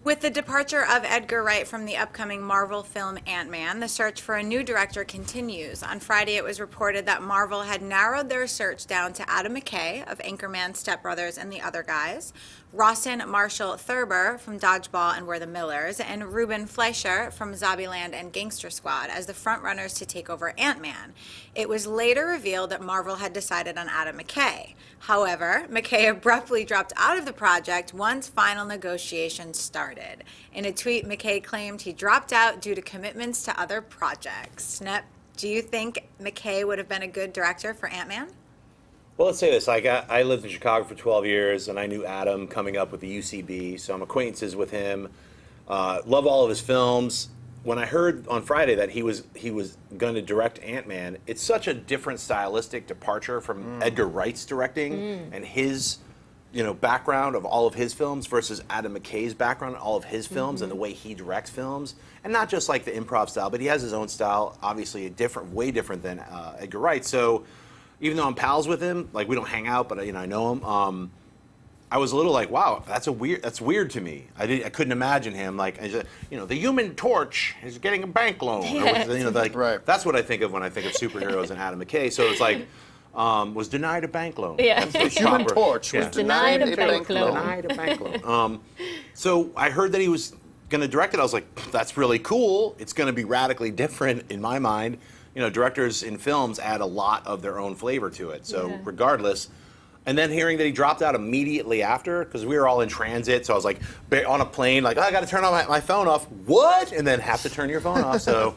With the departure of Edgar Wright from the upcoming Marvel film Ant-Man, the search for a new director continues. On Friday, it was reported that Marvel had narrowed their search down to Adam McKay of Anchorman, Step Brothers, and The Other Guys, Rawson Marshall Thurber from Dodgeball and We're the Millers, and Ruben Fleischer from Zombieland and Gangster Squad as the frontrunners to take over Ant-Man. It was later revealed that Marvel had decided on Adam McKay. However, McKay abruptly dropped out of the project once final negotiations started. In a tweet, McKay claimed he dropped out due to commitments to other projects. Snep, do you think McKay would have been a good director for Ant-Man? Well, let's say this. Like, I lived in Chicago for 12 years, and I knew Adam coming up with the UCB, so I'm acquaintances with him. Love all of his films. When I heard on Friday that he was going to direct Ant-Man, it's such a different stylistic departure from Edgar Wright's directing and his, background of all of his films versus Adam McKay's background in all of his films and the way he directs films, and not just like the improv style, but he has his own style, obviously way different than Edgar Wright. So even though I'm pals with him, like we don't hang out, but I know him. I was a little like, wow, that's weird to me. I couldn't imagine him like, the Human Torch is getting a bank loan. Or, right. That's what I think of when I think of superheroes and Adam McKay. So it's like, was denied a bank loan. Yeah. The Human Torch was denied a bank loan. Denied a bank loan. So I heard that he was going to direct it. I was like, that's really cool. It's going to be radically different in my mind. Directors in films add a lot of their own flavor to it. So regardless. And then hearing that he dropped out immediately after, because we were all in transit, so I was like on a plane, like, oh, I got to turn on my phone off. What? And then have to turn your phone off. So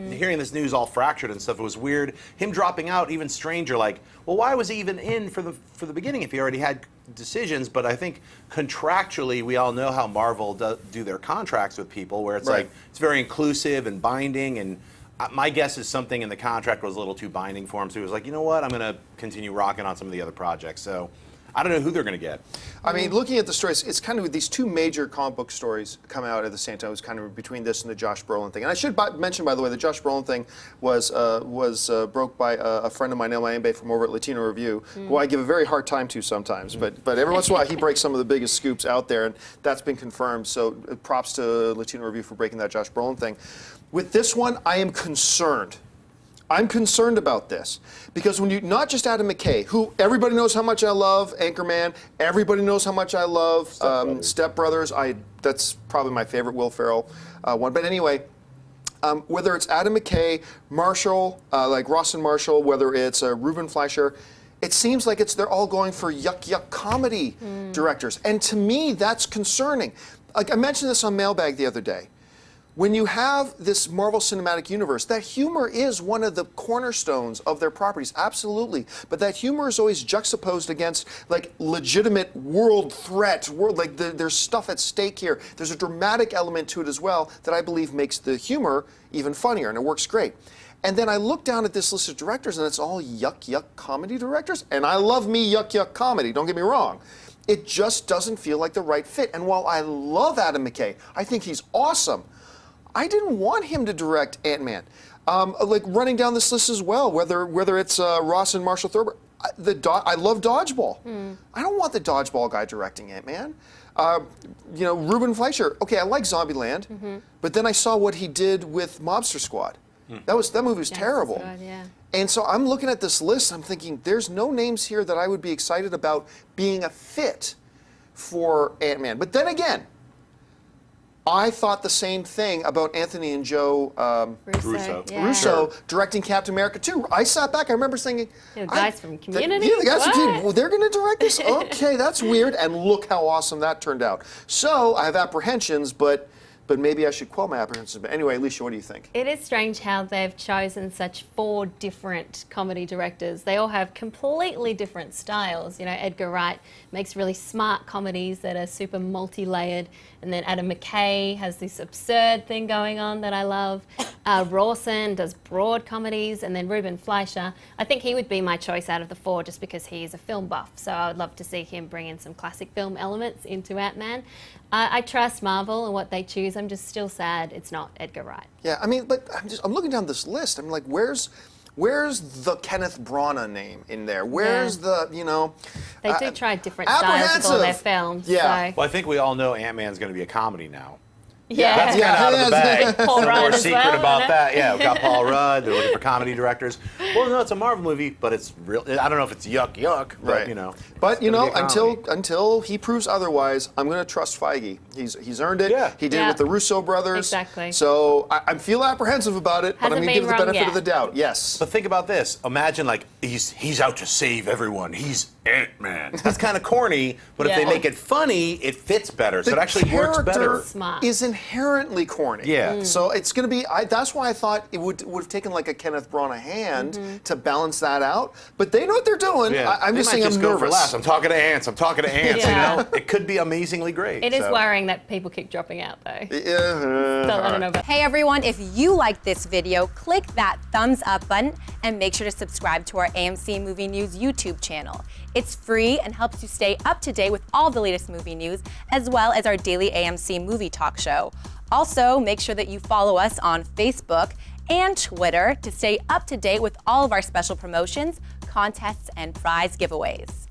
hearing this news all fractured and stuff, it was weird. Him dropping out, even stranger. Like, well, why was he even in for the beginning if he already had decisions? But I think contractually, we all know how Marvel do their contracts with people, where it's like it's very inclusive and binding. And my guess is something in the contract was a little too binding for him, so he was like, you know what, I'm going to continue rocking on some of the other projects. So I don't know who they're going to get. I mean, looking at the stories, it's kind of these two major comic book stories come out at the same time. It was kind of between this and the Josh Brolin thing. And I should mention, by the way, the Josh Brolin thing was broke by a friend of mine, El Mayembe, from over at Latino Review, who I give a very hard time to sometimes. But every once in a while, he breaks some of the biggest scoops out there, and that's been confirmed. So props to Latino Review for breaking that Josh Brolin thing. With this one, I am concerned. I'm concerned about this because when not just Adam McKay, who everybody knows how much I love, Anchorman, everybody knows how much I love Step Brothers. That's probably my favorite Will Ferrell one. But anyway, whether it's Adam McKay, Marshall, like Rawson Marshall, whether it's Ruben Fleischer, it seems like they're all going for yuck comedy directors, and to me that's concerning. Like I mentioned this on Mailbag the other day. When you have this Marvel Cinematic Universe, that humor is one of the cornerstones of their properties, absolutely. But that humor is always juxtaposed against like legitimate world threat, there's stuff at stake here. There's a dramatic element to it as well that I believe makes the humor even funnier, and it works great. And then I look down at this list of directors, and it's all yuck comedy directors. And I love me yuck comedy, don't get me wrong. It just doesn't feel like the right fit. And while I love Adam McKay, I think he's awesome, I didn't want him to direct Ant-Man. Like running down this list as well, whether it's Rawson Marshall Thurber. I love Dodgeball. I don't want the Dodgeball guy directing Ant-Man. Ruben Fleischer. Okay, I like Zombieland, but then I saw what he did with Mobster Squad. That movie was terrible. Squad, yeah. And so I'm looking at this list, I'm thinking, there's no names here that I would be excited about being a fit for Ant-Man. But then again, I thought the same thing about Anthony and Joe Russo directing Captain America 2. I sat back, I remember thinking... The guys from Community? The guys from Community, well, they're going to direct this? Okay, that's weird, and look how awesome that turned out. So, I have apprehensions, but maybe I should quell my apprehensions. But anyway, Alicia, what do you think? It is strange how they've chosen such 4 different comedy directors. They all have completely different styles. Edgar Wright makes really smart comedies that are super multi-layered. And then Adam McKay has this absurd thing going on that I love. Rawson does broad comedies. And then Ruben Fleischer, I think he would be my choice out of the 4 just because he's a film buff. So I would love to see him bring in some classic film elements into Ant-Man. I trust Marvel and what they choose. I'm just still sad it's not Edgar Wright. Yeah, I mean, but I'm looking down this list. I'm like, where's where's the Kenneth Branagh name in there? Where's the, you know? They do try different styles of all their films. Yeah. So. Well, I think we all know Ant-Man's going to be a comedy now. Yeah. That's kind of out of the bag. Paul No Rudd more as secret well, about isn't it? that. Yeah, we've got Paul Rudd. They're looking for comedy directors. Well, no, it's a Marvel movie, but it's real. I don't know if it's yuck, but you know. But you know, it's gonna be a until he proves otherwise, I'm going to trust Feige. He's earned it. Yeah. He did it with the Russo brothers. Exactly. So I feel apprehensive about it, but I'm Hasn't going to give it the been wrong benefit of yet. the doubt. Yes. But think about this. Imagine like he's out to save everyone. He's Ant-Man. That's kind of corny, but if they Yeah. make it funny, it fits better. So The it actually works better. character Smart. is inherently corny. Yeah. So it's going to be. That's why I thought it would have taken like a Kenneth Branagh hand to balance that out. But they know what they're doing. Yeah. I'm They just might saying I'm go for nervous. less. I'm talking to ants. Yeah. You know, it could be amazingly great. It is so. worrying that people keep dropping out, though. Yeah. So I don't know about. Hey everyone, if you like this video, click that thumbs up button and make sure to subscribe to our AMC Movie News YouTube channel. It's free and helps you stay up to date with all the latest movie news, as well as our daily AMC movie talk show. Also, make sure that you follow us on Facebook and Twitter to stay up to date with all of our special promotions, contests, and prize giveaways.